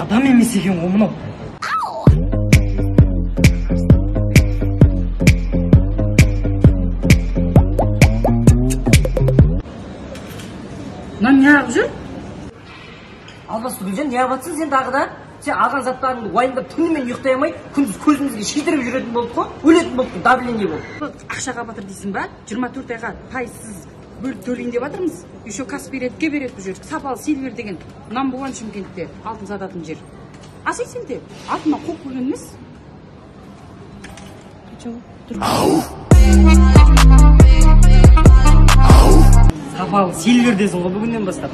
Адам емес екен ғой мынау. Мынаны не ағып жүр? Албасты Гүлжан, не ағып сен тағы да? Сен алған заттарыңды уайымдап түнімен ұйықтай алмай, күндіз көзімізге шидіріп жүретін болдық қой, өлетін болдық, давление болды. Ақшаға батыр дейсің ба? 24 айға пайсыз бөліп төлейін деп жатырмыз. Еще Каспиретке береді бұл жер. Сапалы Сильвер деген number one Шымкентте алтын сататын жер. Асай сен де алтыннан қоқ көрген емес. Сапалы Сильвер десің ғой бүгіннен бастап.